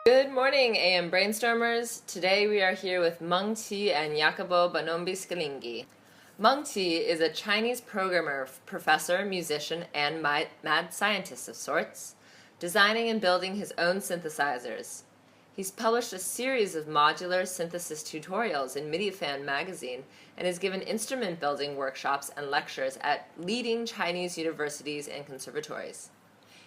Good morning, AM Brainstormers. Today we are here with Meng Qi and Jacopo Baboni-Schilingi. Meng Qi is a Chinese programmer, professor, musician, and mad scientist of sorts, designing and building his own synthesizers. He's published a series of modular synthesis tutorials in MIDI-Fan magazine and has given instrument building workshops and lectures at leading Chinese universities and conservatories.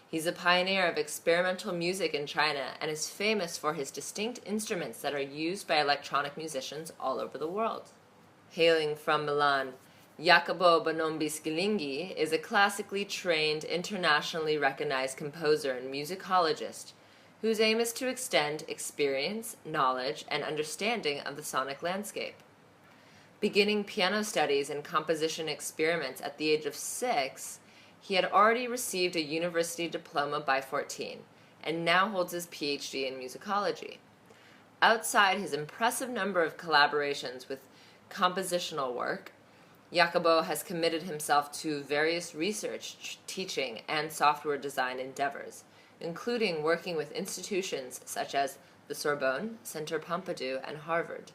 He's a pioneer of experimental music in China and is famous for his distinct instruments that are used by electronic musicians all over the world. Hailing from Milan, Jacopo Baboni-Schilingi is a classically trained, internationally recognized composer and musicologist whose aim is to extend experience, knowledge, and understanding of the sonic landscape. Beginning piano studies and composition experiments at the age of 6, he had already received a university diploma by 14, and now holds his PhD in musicology. Outside his impressive number of collaborations with compositional work, Jacopo has committed himself to various research, teaching, and software design endeavors, including working with institutions such as the Sorbonne, Centre Pompidou, and Harvard.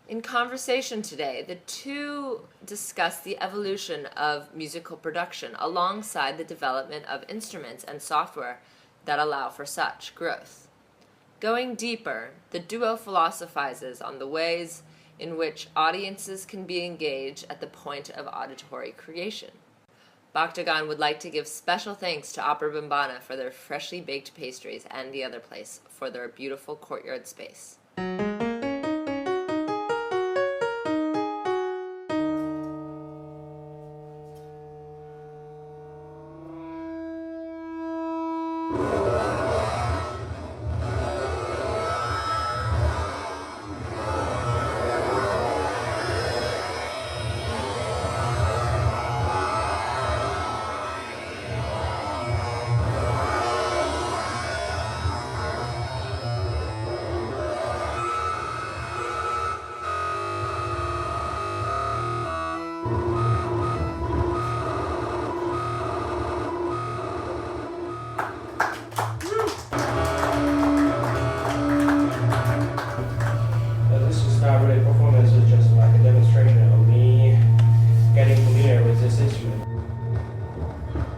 In conversation today, the two discuss the evolution of musical production alongside the development of instruments and software that allow for such growth. Going deeper, the duo philosophizes on the ways in which audiences can be engaged at the point of auditory creation. Bactagon would like to give special thanks to Opera Bimbana for their freshly baked pastries and The Other Place for their beautiful courtyard space.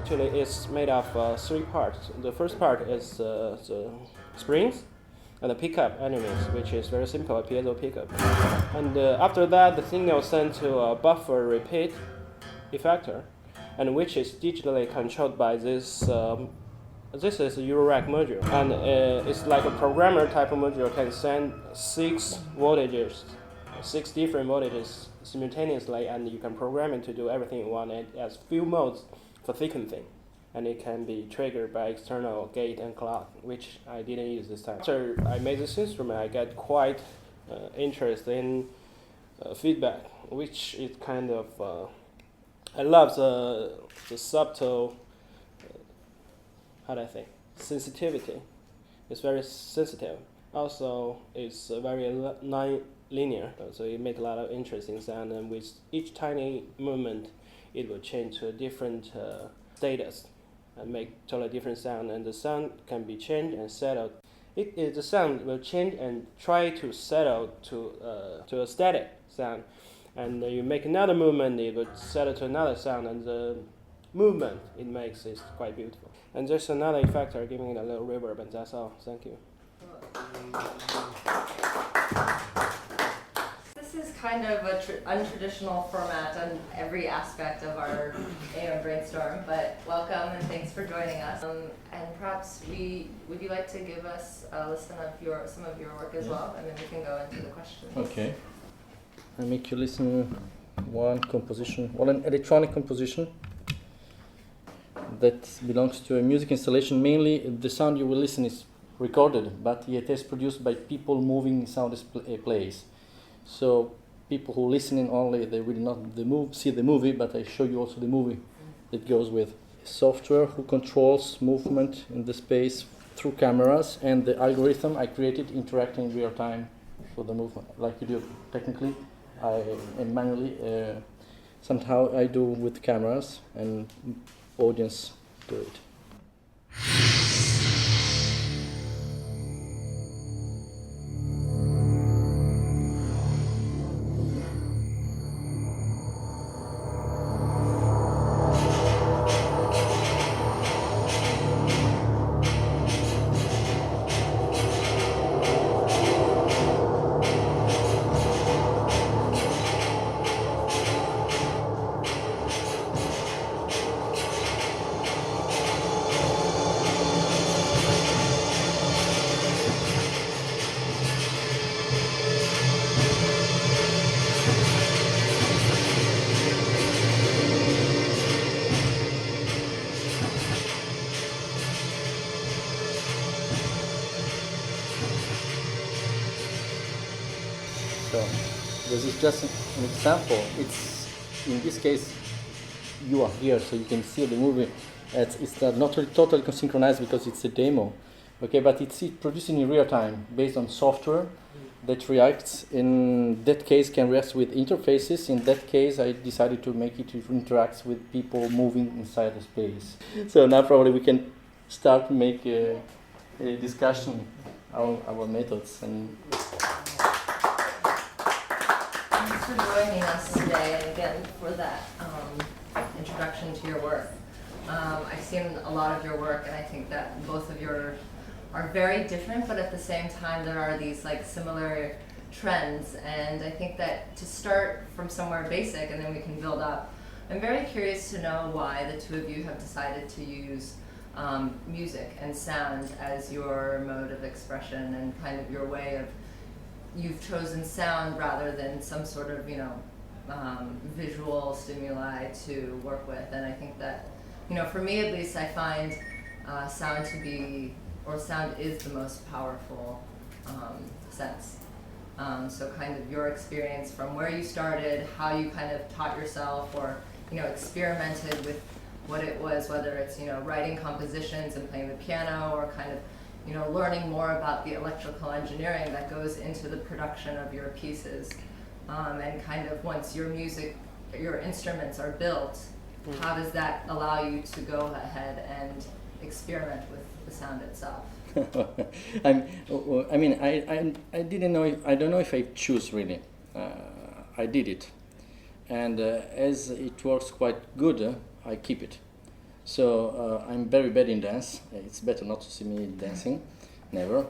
Actually, it's made of 3 parts. The first part is the springs and the pickup elements, which is very simple, a piezo pickup. And after that, the signal is sent to a buffer repeat effector, and which is digitally controlled by this. This is a Eurorack module, and it's like a programmer type of module, can send 6 voltages, 6 different voltages simultaneously, and you can program it to do everything you want. It has few modes for sequencing, and it can be triggered by external gate and clock, which I didn't use this time. After I made this instrument, I got quite interest in feedback, which is kind of I love the subtle how do I think sensitivity. It's very sensitive. Also, it's very non-linear, so it makes a lot of interesting sound, and with each tiny movement it will change to a different status and make totally different sound, and the sound can be changed and settled. The sound will change and try to settle to a static sound, and you make another movement, it will settle to another sound, and the movement it makes is quite beautiful. And there's another effector giving it a little reverb, and that's all. Thank you. This is kind of an untraditional format on every aspect of our AM Brainstorm, but welcome and thanks for joining us. And perhaps would you like to give us a listen of some of your work as well, and then we can go into the questions. Okay. I make you listen one electronic composition that belongs to a music installation. Mainly, the sound you will listen is recorded, but it is produced by people moving sound displays. So people who listening only, they will not see the movie, but I show you also the movie that goes with. Software who controls movement in the space through cameras, and the algorithm I created interacting in real time with the movement, like you do technically. And manually, somehow I do with cameras, and audience do it. because it's just an example. It's in this case you are here, so you can see the movie. It's not really totally synchronized because it's a demo, okay? But it's produced in real time based on software that reacts. In that case, can react with interfaces. In that case, I decided to make it interact with people moving inside the space. So now probably we can start to make a discussion our methods. And thanks for joining us today, and again for that introduction to your work. I've seen a lot of your work, and I think that both of your are very different, but at the same time there are these like similar trends. And I think that to start from somewhere basic and then we can build up, I'm very curious to know why the two of you have decided to use music and sound as your mode of expression and kind of your way of, you've chosen sound rather than some sort of, you know, visual stimuli to work with. And I think that, you know, for me at least, I find sound to be, or sound is the most powerful sense. So kind of your experience from where you started, how you kind of taught yourself or, you know, experimented with what it was, whether it's, you know, writing compositions and playing the piano, or kind of, you know, learning more about the electrical engineering that goes into the production of your pieces. And kind of once your music, your instruments are built, how does that allow you to go ahead and experiment with the sound itself? I mean, I didn't know. I don't know if I choose really. I did it, and as it works quite good, I keep it. So I'm very bad in dance. It's better not to see me dancing, never,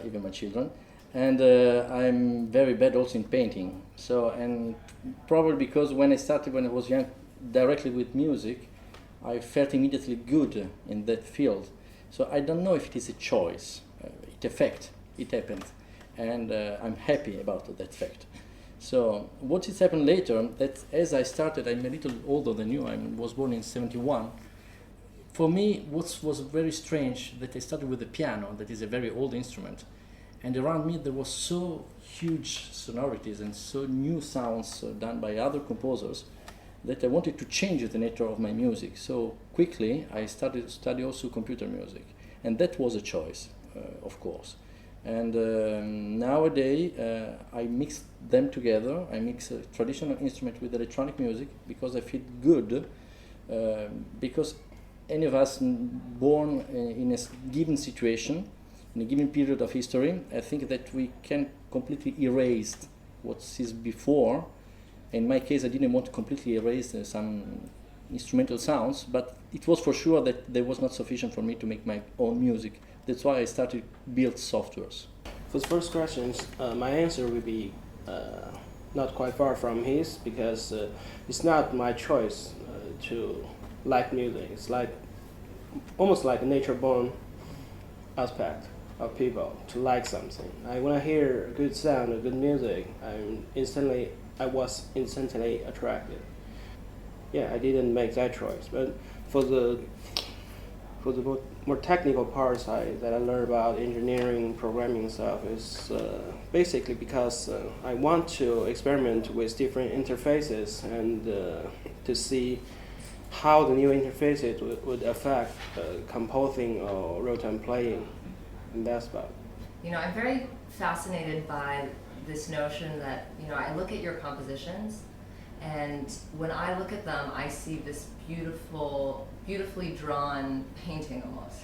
even my children. And I'm very bad also in painting. So, and probably because when I was young, directly with music, I felt immediately good in that field. So I don't know if it is a choice. It happened, and I'm happy about that fact. So what has happened later, that as I started, I'm a little older than you, I was born in 71. For me, what was very strange, that I started with the piano, that is a very old instrument, and around me there was so huge sonorities and so new sounds done by other composers, that I wanted to change the nature of my music. So quickly I started to study also computer music, and that was a choice, of course. And nowadays I mix them together. I mix a traditional instrument with electronic music because I feel good, because any of us born in a given situation, in a given period of history, I think that we can completely erase what is before. In my case, I didn't want to completely erase some instrumental sounds, but it was for sure that there was not sufficient for me to make my own music. That's why I started build softwares. For the first question, my answer would be not quite far from his, because it's not my choice to like music. It's like almost like a nature-born aspect of people to like something. When I hear a good sound, a good music, I was instantly attracted. Yeah, I didn't make that choice. But for the more technical parts that I learned about engineering, programming stuff, is basically because I want to experiment with different interfaces and to see how the new interfaces would affect composing or real-time playing, and that's about. You know, I'm very fascinated by this notion that, you know, I look at your compositions, and when I look at them, I see this beautifully drawn painting almost.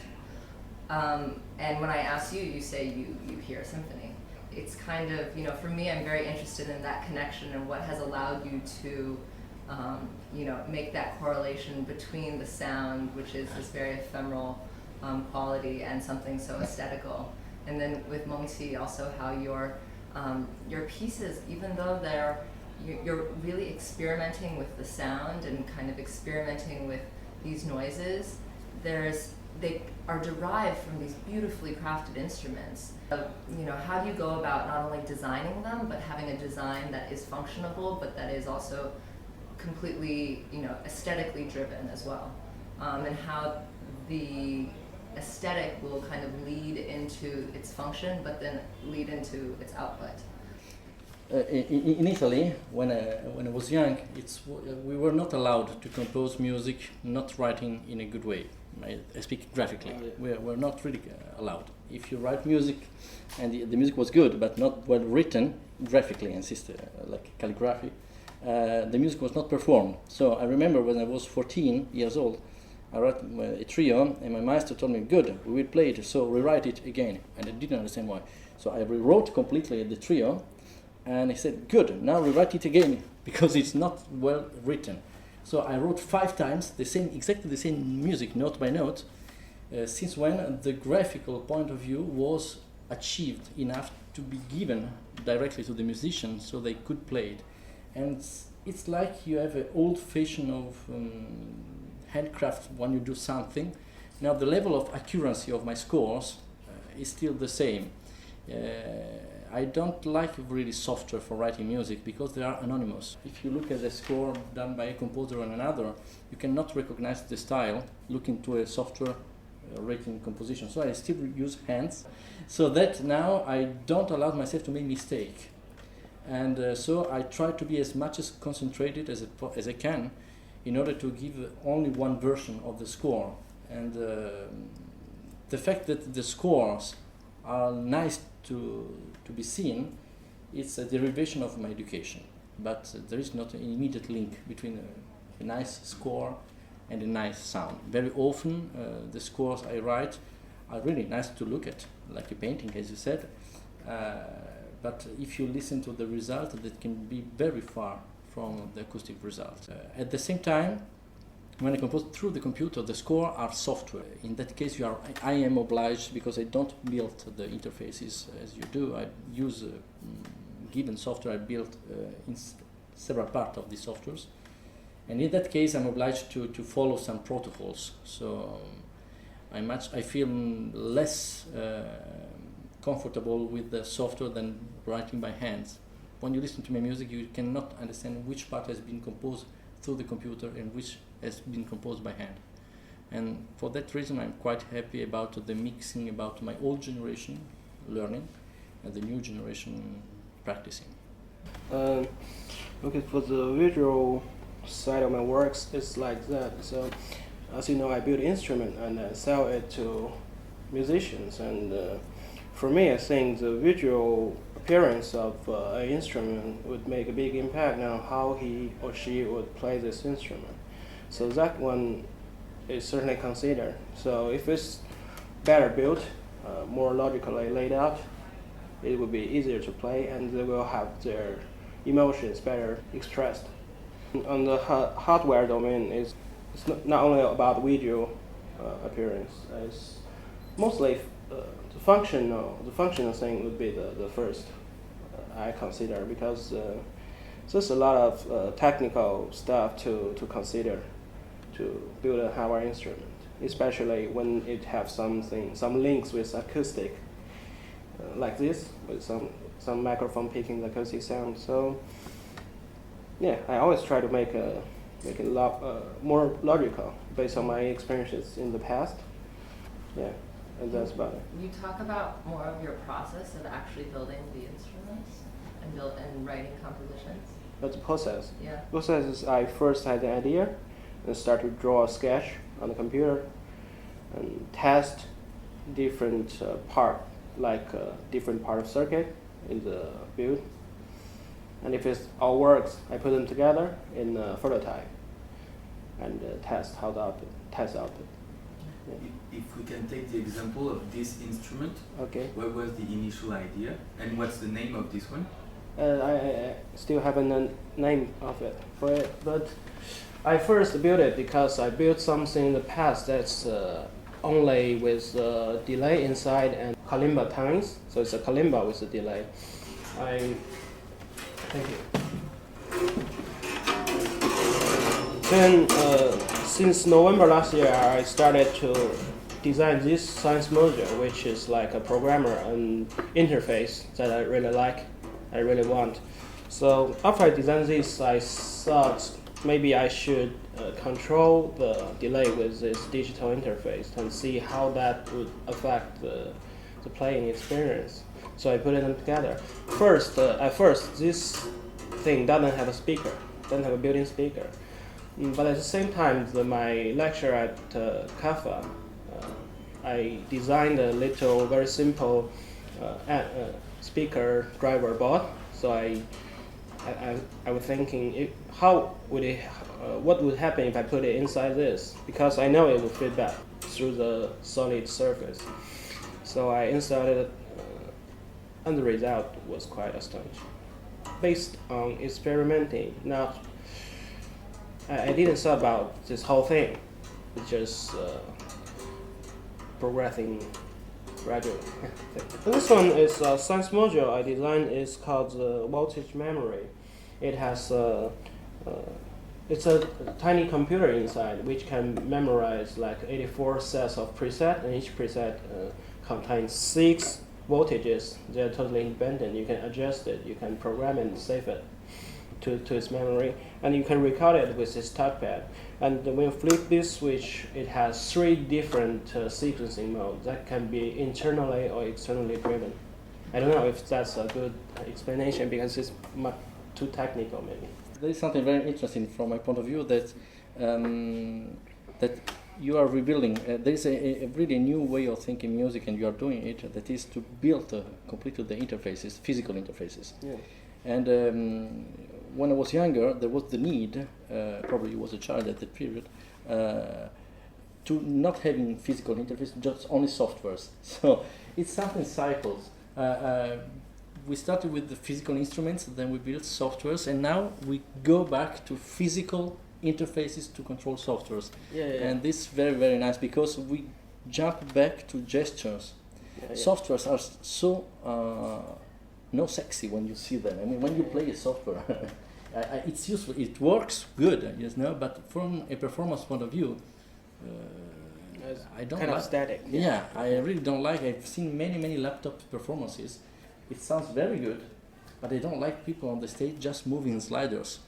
And when I ask you, you say you hear a symphony. It's kind of, you know, for me, I'm very interested in that connection and what has allowed you to, you know, make that correlation between the sound, which is this very ephemeral quality, and something so aesthetical. And then with Mengqi, also how your pieces, even though you're really experimenting with the sound and kind of experimenting with these noises, they are derived from these beautifully crafted instruments. You know, how do you go about not only designing them, but having a design that is functionable, but that is also completely, you know, aesthetically driven as well, and how the aesthetic will kind of lead into its function, but then lead into its output. In Italy, when I was young, we were not allowed to compose music not writing in a good way. I speak graphically. We're not really allowed. If you write music and the music was good but not well written graphically, like calligraphy, the music was not performed. So I remember when I was 14 years old, I wrote a trio and my master told me, good, we will play it, so rewrite it again. And I didn't understand why. So I rewrote completely the trio. And he said, good, now rewrite it again, because it's not well written. So I wrote 5 times exactly the same music, note by note, since when the graphical point of view was achieved enough to be given directly to the musicians so they could play it. And it's like you have an old fashion of handcraft when you do something. Now the level of accuracy of my scores is still the same. I don't like really software for writing music because they are anonymous. If you look at a score done by a composer and another, you cannot recognize the style looking to a software written composition. So I still use hands, so that now I don't allow myself to make mistake. And so I try to be as much as concentrated as I can in order to give only one version of the score. And the fact that the scores are nice to be seen, it's a derivation of my education. But there is not an immediate link between a nice score and a nice sound. Very often the scores I write are really nice to look at, like a painting, as you said. But if you listen to the result, that can be very far from the acoustic result. At the same time, when I compose through the computer, the score are software. In that case, I am obliged, because I don't build the interfaces as you do. I use given software I built in several parts of the softwares. And in that case, I'm obliged to follow some protocols. So I feel less comfortable with the software than writing by hands. When you listen to my music, you cannot understand which part has been composed through the computer and which has been composed by hand. And for that reason, I'm quite happy about the mixing, about my old generation learning and the new generation practicing. Okay, for the visual side of my works, it's like that. So, as you know, I build instrument and sell it to musicians. And for me, I think the visual appearance of an instrument would make a big impact on how he or she would play this instrument. So that one is certainly considered. So if it's better built, more logically laid out, it will be easier to play, and they will have their emotions better expressed. On the hardware domain, it's not only about visual appearance. It's mostly the functional thing would be the first I consider, because there's a lot of technical stuff to consider to build a hardware instrument, especially when it has some links with acoustic, like this, with some microphone picking the acoustic sound. So yeah, I always try to make it more logical based on my experiences in the past. Yeah, and that's about it. You talk about more of your process of actually building the instruments and writing compositions. That's the process. Yeah. Process is I first had the idea and start to draw a sketch on the computer and test different different part of circuit in the build. And if it all works, I put them together in a prototype and test output. Yeah. If we can take the example of this instrument, Okay. what was the initial idea and what's the name of this one? I still haven't a name of it for it, but I first built it because I built something in the past that's only with delay inside and kalimba times. So it's a kalimba with a delay. Thank you. Then since November last year, I started to design this science module, which is like a programmer and interface that I really like, I really want. So after I designed this, I thought maybe I should control the delay with this digital interface and see how that would affect the the playing experience. So I put them together. At first, this thing doesn't have a speaker, doesn't have a built-in speaker. But at the same time, my lecture at CAFA, I designed a little, very simple speaker driver board. So I was thinking, what would happen if I put it inside this? Because I know it will feedback through the solid surface. So I installed it, and the result was quite astonishing. Based on experimenting, I didn't thought about this whole thing. It's just progressing gradually. This one is a science module I designed. It's called the voltage memory. It has it's a tiny computer inside which can memorize like 84 sets of preset, and each preset contains 6 voltages. They're totally independent. You can adjust it, you can program it and save it to its memory, and you can record it with this touchpad. And when you flip this switch, it has 3 different sequencing modes that can be internally or externally driven. I don't know if that's a good explanation because it's too technical maybe. There is something very interesting from my point of view that that you are rebuilding. There is a really new way of thinking music, and you are doing it. That is to build completely the interfaces, physical interfaces. Yeah. And when I was younger, there was the need, probably you was a child at that period, to not having physical interface, just only softwares. So it's something cycles. We started with the physical instruments, then we built softwares, and now we go back to physical interfaces to control softwares. Yeah. And this is very, very nice because we jump back to gestures. Yeah. Softwares are so no sexy when you see them. I mean, when you play a software, it's useful. It works good, yes, no. But from a performance point of view, I don't kind like. of static. Yeah, I really don't like. I've seen many laptop performances. It sounds very good, but I don't like people on the stage just moving sliders.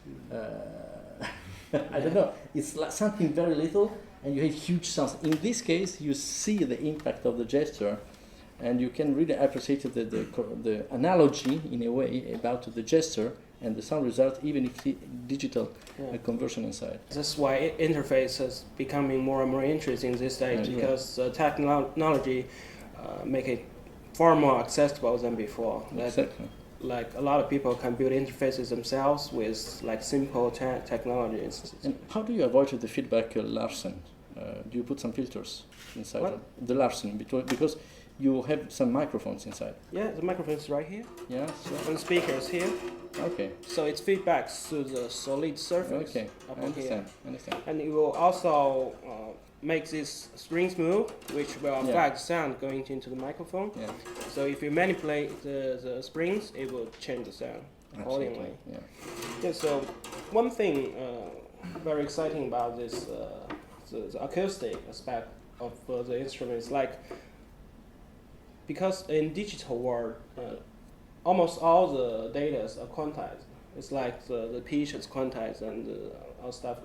I don't know. It's like something very little, and you have huge sounds. In this case, you see the impact of the gesture, and you can really appreciate the analogy in a way about the gesture and the sound result, even if the digital conversion inside. That's why interface is becoming more and more interesting these days, because technology make it far more accessible than before. Exactly. Like a lot of people can build interfaces themselves with like simple technologies. And how do you avoid the feedback Larsen? Do you put some filters inside the Larsen? Because you have some microphones inside. Yeah, the microphone is right here. Yeah. So. And the speaker is here. Okay. So it's feedback through the solid surface. Okay. Up I understand. here. And it will also make this strings move, which will affect sound going into the microphone. Yeah. So if you manipulate the springs, it will change the sound accordingly. Yeah. So one thing very exciting about this the acoustic aspect of the instrument is like, because in digital world, almost all the data are quantized. It's like the pitch is quantized and all stuff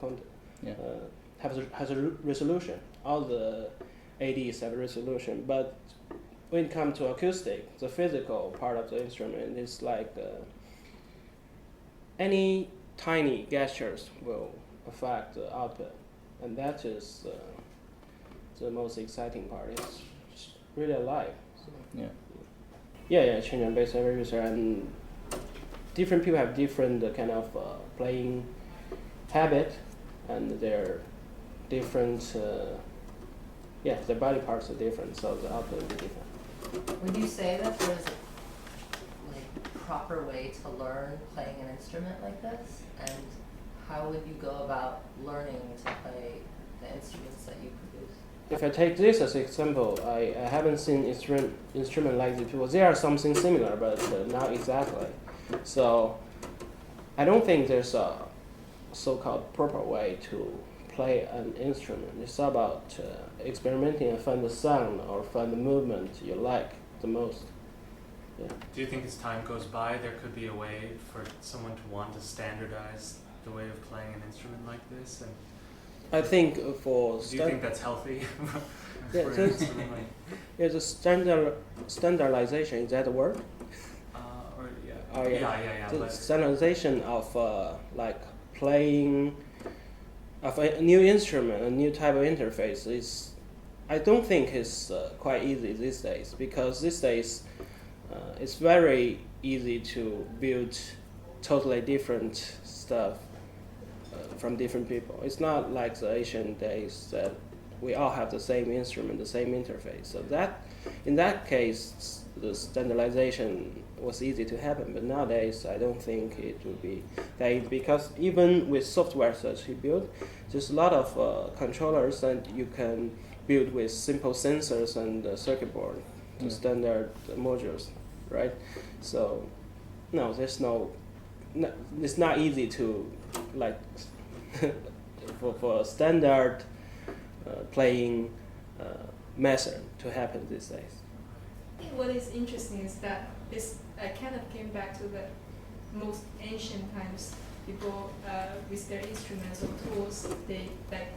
has a resolution. All the ADs have a resolution, but when it comes to acoustic, the physical part of the instrument is like any tiny gestures will affect the output, and that is the most exciting part. It's really alive. So. Change on bass every user, and different people have different kind of playing habit, and their different their body parts are different, so the output will be different. Would you say that there's a proper way to learn playing an instrument like this, and how would you go about learning to play the instruments that you produce? If I take this as an example, I haven't seen instrument like this before. There are something similar, but not exactly. So I don't think there's a so-called proper way to play an instrument. It's about experimenting and find the sound or find the movement you like the most. Yeah. Do you think as time goes by, there could be a way for someone to want to standardize the way of playing an instrument like this? And I think for Do you think that's healthy? Yeah, for so an instrument, like, there's a standardization. Is that a word? or yeah, Oh, yeah. yeah. The But standardization of like playing of a new instrument, a new type of interface is, I don't think is quite easy these days, because these days it's very easy to build totally different stuff from different people. It's not like the ancient days that we all have the same instrument, the same interface. So that, in that case, the standardization was easy to happen. But nowadays, I don't think it would be that easy, because even with software that you build, there's a lot of controllers that you can build with simple sensors and circuit board to standard modules, right? So, no, there's it's not easy to like for a standard playing method to happen these days. I think what is interesting is that this kind of came back to the most ancient times. People with their instruments or tools, they like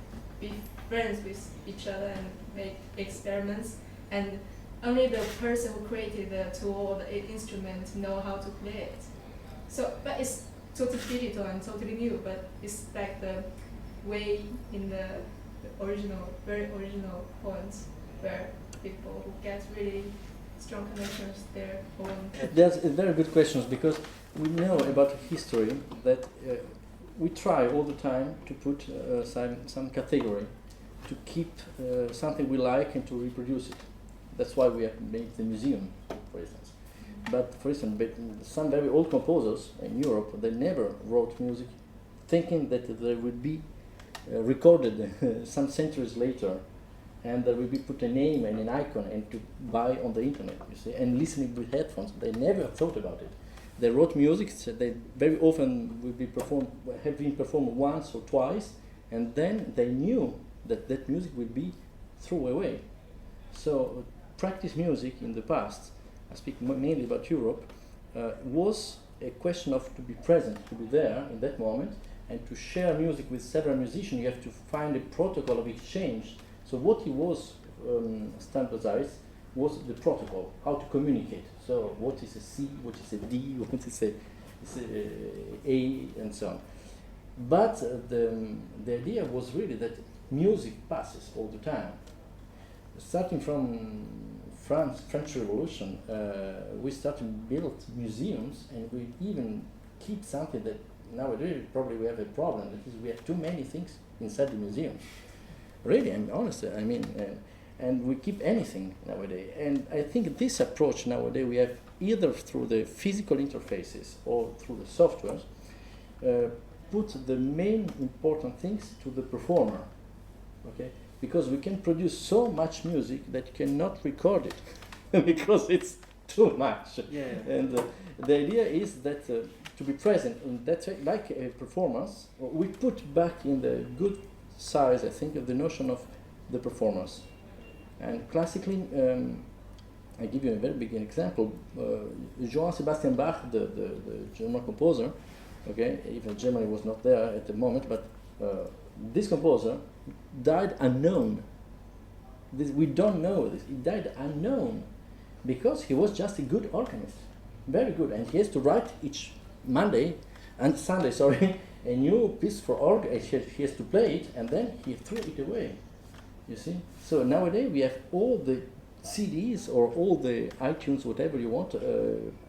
be friends with each other and make experiments, and only the person who created the tool or the instrument know how to play it. So, but it's totally digital and totally new, but it's like the way in the original, very original points where people who get really strong connections their own. That's very good questions, because we know about history that we try all the time to put some category to keep something we like and to reproduce it. That's why we have made the museum, for instance. But for instance, some very old composers in Europe, they never wrote music thinking that there would be recorded some centuries later, and there will be put a name and an icon and to buy on the internet, you see, and listening with headphones. They never thought about it. They wrote music, so they very often will be have been performed once or twice, and then they knew that that music will be thrown away. So practice music in the past, I speak mainly about Europe, was a question of to be present, to be there in that moment, and to share music with several musicians. You have to find a protocol of exchange. So what he was standardized was the protocol, how to communicate. So what is a C, what is a D, what is a A, and so on. But the idea was really that music passes all the time. Starting from French Revolution, we started to build museums, and we even keep something that nowadays probably we have a problem, that is we have too many things inside the museums. Really, I'm honest, I mean, and we keep anything nowadays. And I think this approach nowadays we have either through the physical interfaces or through the software, put the main important things to the performer, okay? Because we can produce so much music that you cannot record it because it's too much. Yeah. And the idea is that to be present in that, like a performance, we put back in the good size, I think, of the notion of the performance. And classically, I give you a very big example. Johann Sebastian Bach, the German composer, okay, even Germany was not there at the moment, but this composer died unknown. We don't know this. He died unknown because he was just a good organist, very good, and he has to write each Sunday, a new piece for organ. He has to play it, and then he threw it away. You see. So nowadays we have all the CDs or all the iTunes, whatever you want,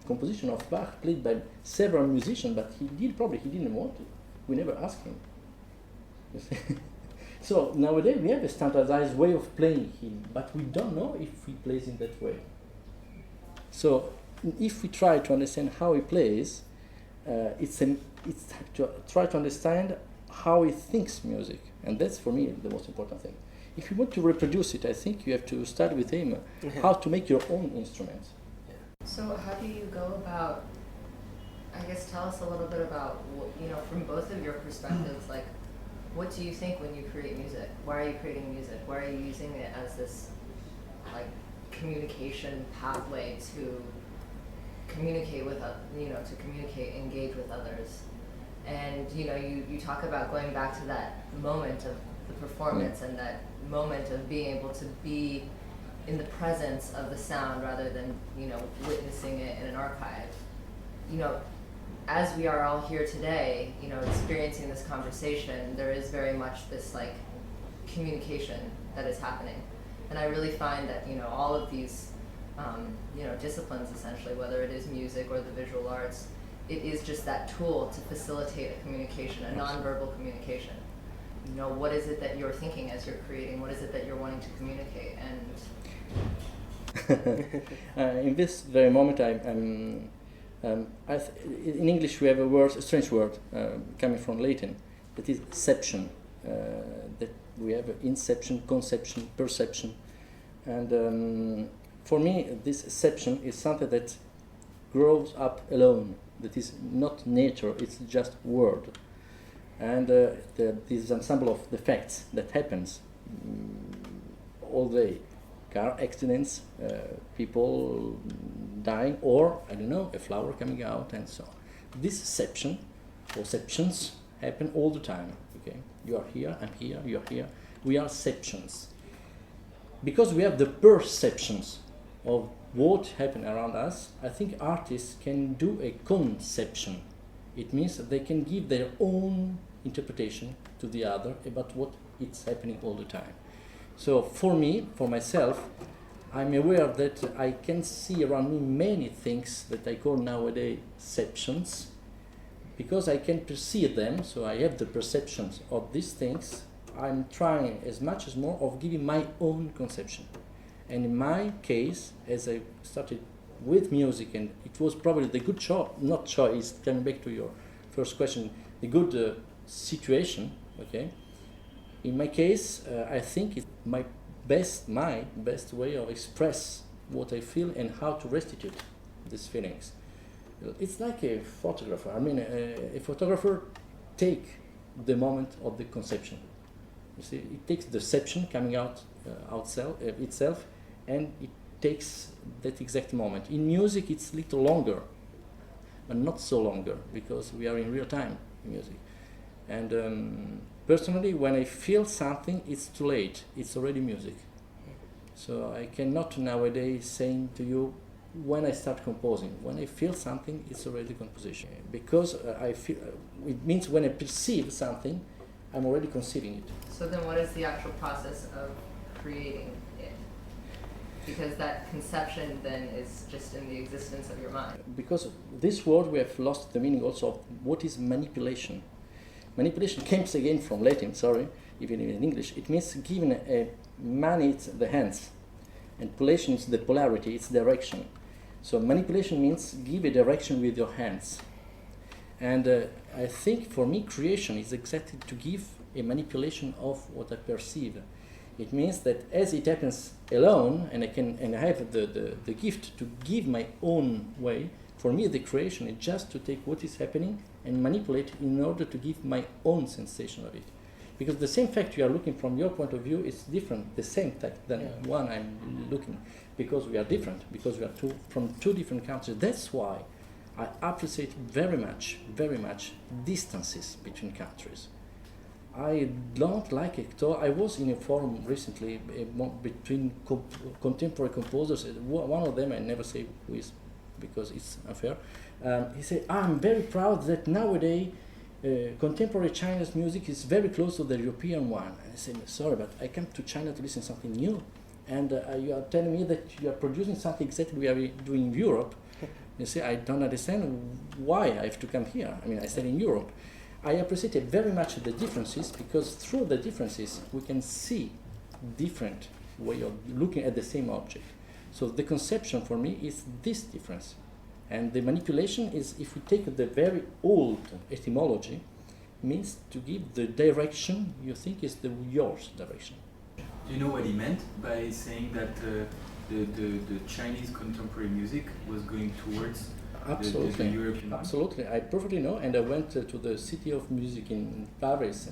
composition of Bach played by several musicians, but he didn't want it. We never asked him. You see? So nowadays we have a standardized way of playing him, but we don't know if he plays in that way. So if we try to understand how he plays, it's to try to understand how he thinks music, and that's for me the most important thing. If you want to reproduce it, I think you have to start with him how to make your own instruments. So how do you go about, I guess tell us a little bit about, from both of your perspectives, like what do you think when you create music? Why are you creating music? Why are you using it as this like communication pathway to communicate with, engage with others? And you talk about going back to that moment of the performance and that moment of being able to be in the presence of the sound rather than, you know, witnessing it in an archive. You know, as we are all here today, you know, experiencing this conversation, there is very much this like communication that is happening. And I really find that, you know, all of these, you know, disciplines essentially, whether it is music or the visual arts, it is just that tool to facilitate a communication, a nonverbal communication. You know, what is it that you're thinking as you're creating? What is it that you're wanting to communicate? And in this very moment, in English we have a word, a strange word, coming from Latin, that is "ception." That we have inception, conception, perception, and for me, this ception is something that grows up alone. That is not nature; it's just word. And this ensemble of the facts that happens all day, car accidents, people dying, or I don't know, a flower coming out, and so on. This ception, or ceptions, happen all the time. Okay, you are here, I'm here, you are here. We are ceptions because we have the perceptions of what happens around us. I think artists can do a conception. It means that they can give their own interpretation to the other about what is happening all the time. So for me, for myself, I'm aware that I can see around me many things that I call nowadays ceptions, because I can perceive them, so I have the perceptions of these things. I'm trying as much as more of giving my own conception. And in my case, as I started with music, and it was probably the good choice, coming back to your first question, the good situation, okay? In my case, I think it's my best way of express what I feel and how to restitute these feelings. It's like a photographer. I mean, a photographer take the moment of the conception. You see, it takes the deception coming out itself, and it takes that exact moment. In music, it's a little longer, but not so longer, because we are in real time in music. And personally, when I feel something, it's too late. It's already music. So I cannot nowadays say to you, when I start composing, when I feel something, it's already composition. Because I feel, it means when I perceive something, I'm already conceiving it. so then what is the actual process of creating it? Because that conception then is just in the existence of your mind. Because this word, we have lost the meaning also of what is manipulation. Manipulation comes again from Latin, sorry, even in English. It means giving a money, it's the hands, and polation is the polarity, it's direction. So manipulation means give a direction with your hands. And I think for me creation is exactly to give a manipulation of what I perceive. It means that as it happens alone, and I have the gift to give my own way, for me the creation is just to take what is happening and manipulate in order to give my own sensation of it. Because the same fact you are looking from your point of view is different, the same fact than one I'm looking, because we are different, because we are from two different countries. That's why I appreciate very much distances between countries. I don't like it. So I was in a forum recently between contemporary composers. One of them, I never say who is, because it's unfair. He said, I'm very proud that nowadays contemporary Chinese music is very close to the European one. And I said, sorry, but I came to China to listen to something new. And you are telling me that you are producing something exactly we are doing in Europe. You see, I don't understand why I have to come here. I mean, I said in Europe. I appreciated very much the differences, because through the differences we can see different way of looking at the same object. So the conception for me is this difference. And the manipulation is, if we take the very old etymology, means to give the direction you think is yours direction. Do you know what he meant by saying that the Chinese contemporary music was going towards Absolutely. the European one? Absolutely, I perfectly know. And I went to the City of Music in Paris,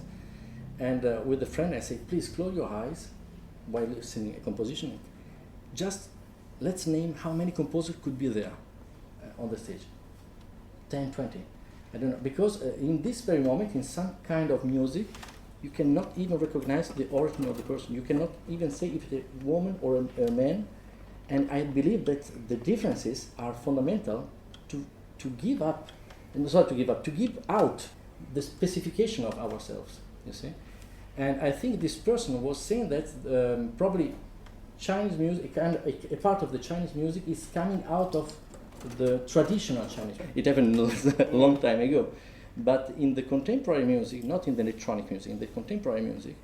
and with a friend I said, please close your eyes while listening a composition. Just let's name how many composers could be there on the stage. 10, 20. I don't know, because in this very moment, in some kind of music, you cannot even recognize the origin of the person. You cannot even say if it's a woman or a man. And I believe that the differences are fundamental to give up, and not to give up, to give out the specification of ourselves, you see. And I think this person was saying that probably Chinese music, a part of the Chinese music is coming out of the traditional Chinese. It happened a long time ago. But in the contemporary music, not in the electronic music, in the contemporary music,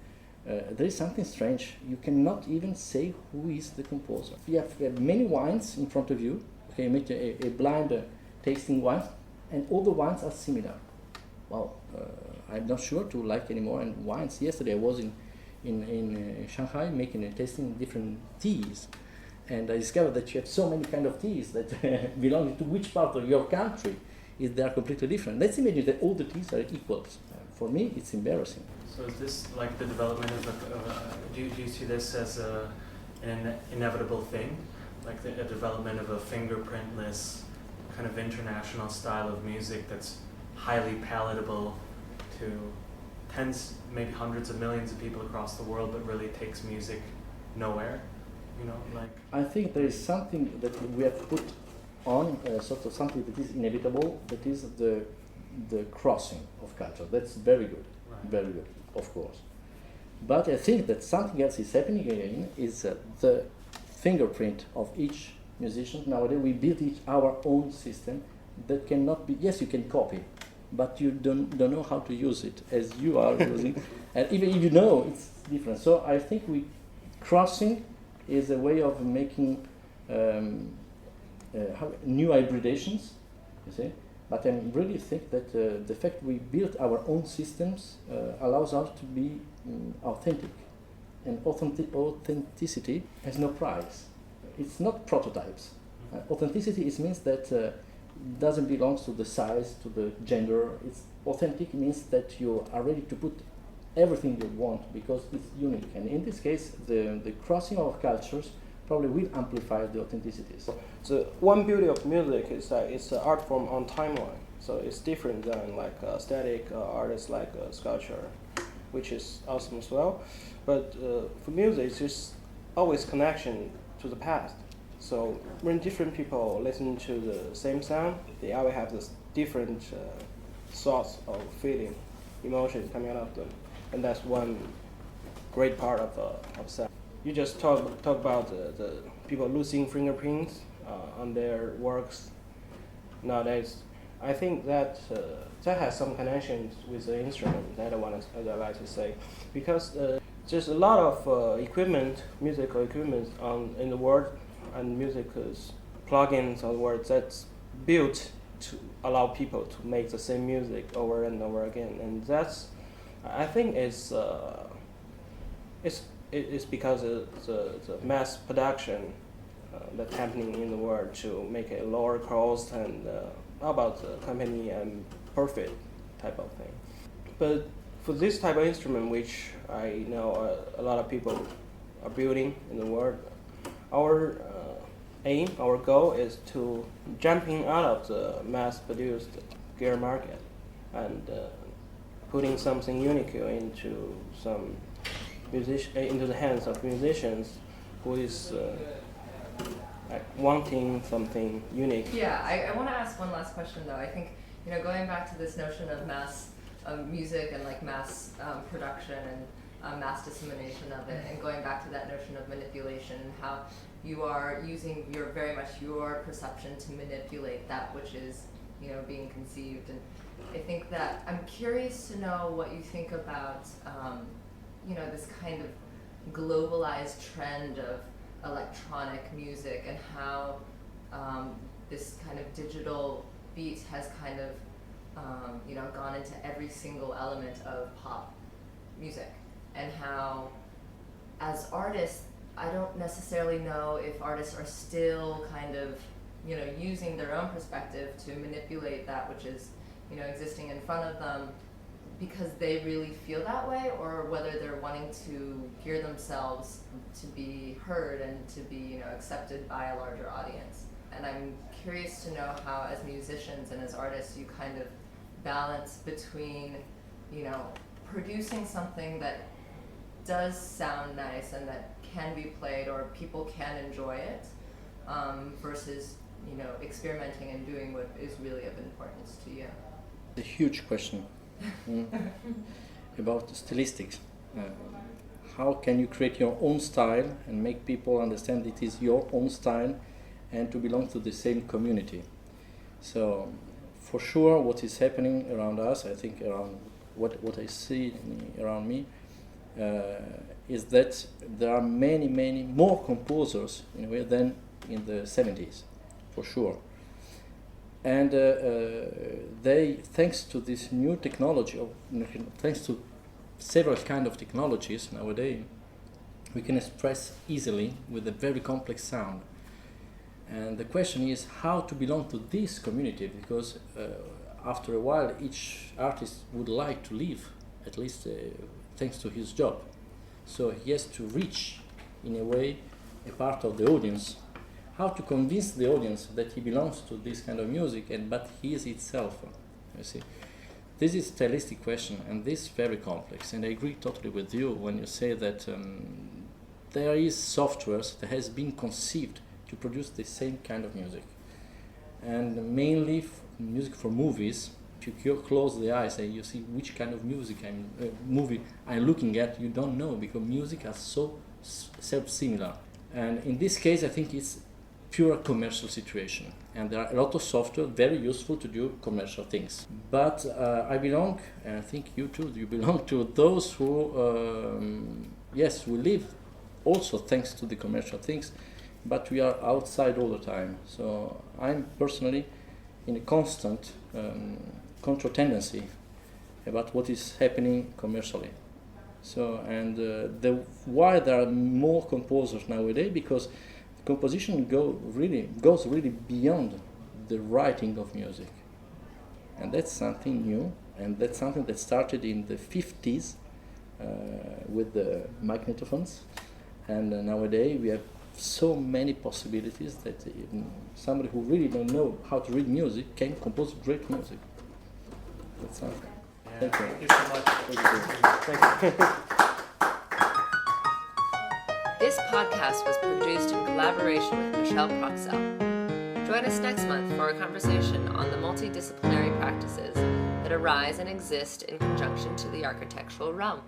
there is something strange. You cannot even say who is the composer. You have many wines in front of you. Okay, you make a blind tasting wine, and all the wines are similar. Well, I'm not sure to like anymore. And wines. Yesterday I was in Shanghai making and tasting different teas, and I discovered that you have so many kind of teas that belong to which part of your country. They are completely different. Let's imagine that all the teas are equal. For me, it's embarrassing. So is this like the development of do you see this as an inevitable thing? Like a development of a fingerprintless kind of international style of music that's highly palatable to tens, maybe hundreds of millions of people across the world, but really takes music nowhere? You know, like... I think there is something that we have put on, sort of something that is inevitable, that is the crossing of culture. That's very good, Right. very good, of course. But I think that something else is happening again, is the fingerprint of each musician. Nowadays we build our own system that cannot be, yes, you can copy, but you don't know how to use it as you are using. And even if you know, it's different. So I think crossing is a way of making new hybridations, you see. But I really think that the fact we built our own systems allows us to be authentic. And authenticity has no price. It's not prototypes. Authenticity means that doesn't belong to the size, to the gender. It's authentic means that you are ready to put everything you want because it's unique. And in this case, the crossing of cultures probably will amplify the authenticity. So one beauty of music is that it's an art form on timeline. So it's different than like static artists like sculpture, which is awesome as well. But for music, it's just always connection to the past. So when different people listen to the same sound, they always have this different thoughts of feeling, emotions coming out of them, and that's one great part of sound. You just talk about the people losing fingerprints on their works nowadays. I think that that has some connections with the instrument that I like to say, because there's a lot of musical equipment in the world, and music plugins on the world that's built to allow people to make the same music over and over again, and that's, I think it's because of the mass production that's happening in the world to make a lower cost and about the company and profit type of thing. But for this type of instrument, which I know a lot of people are building in the world, our aim, our goal is to jumping out of the mass-produced gear market and putting something unique into into the hands of musicians who is wanting something unique. Yeah, I want to ask one last question though. I think, going back to this notion of mass music and like mass production and mass dissemination of it, and going back to that notion of manipulation and how you are using very much your perception to manipulate that which is, being conceived. And I think that I'm curious to know what you think about, this kind of globalized trend of electronic music and how this kind of digital beat has kind of, gone into every single element of pop music, and how, as artists, I don't necessarily know if artists are still kind of, using their own perspective to manipulate that which is, existing in front of them because they really feel that way, or whether they're wanting to hear themselves to be heard and to be, accepted by a larger audience. And I'm curious to know how, as musicians and as artists, you kind of balance between, producing something that does sound nice and that can be played or people can enjoy it, versus, you know, experimenting and doing what is really of importance to you? A huge question about stylistics. How can you create your own style and make people understand it is your own style and to belong to the same community? So, for sure, what is happening around us, I think around what I see around me, is that there are many more composers in a way than in the 70s, for sure. And they, thanks to this new technology, or thanks to several kind of technologies nowadays, we can express easily with a very complex sound. And the question is how to belong to this community, because after a while each artist would like to live, at least thanks to his job. So he has to reach, in a way, a part of the audience. How to convince the audience that he belongs to this kind of music, but he is itself, you see. This is a stylistic question, and this is very complex, and I agree totally with you when you say that there is softwares that has been conceived to produce the same kind of music. And mainly music for movies, if you close the eyes and you see which kind of movie I'm looking at, you don't know, because music are so self-similar. And in this case, I think it's pure commercial situation. And there are a lot of software very useful to do commercial things. But I belong, and I think you too, you belong to those who, yes, we live also thanks to the commercial things, but we are outside all the time. So I'm personally in a constant contra-tendency about what is happening commercially. So, and why there are more composers nowadays, because composition goes really beyond the writing of music, and that's something new, and that's something that started in the 50s with the magnetophones, and nowadays we have so many possibilities that even somebody who really don't know how to read music can compose great music. That's something. Yeah, thank you so much. Thank you. This podcast was produced in collaboration with Michelle Proxel. Join us next month for a conversation on the multidisciplinary practices that arise and exist in conjunction to the architectural realm.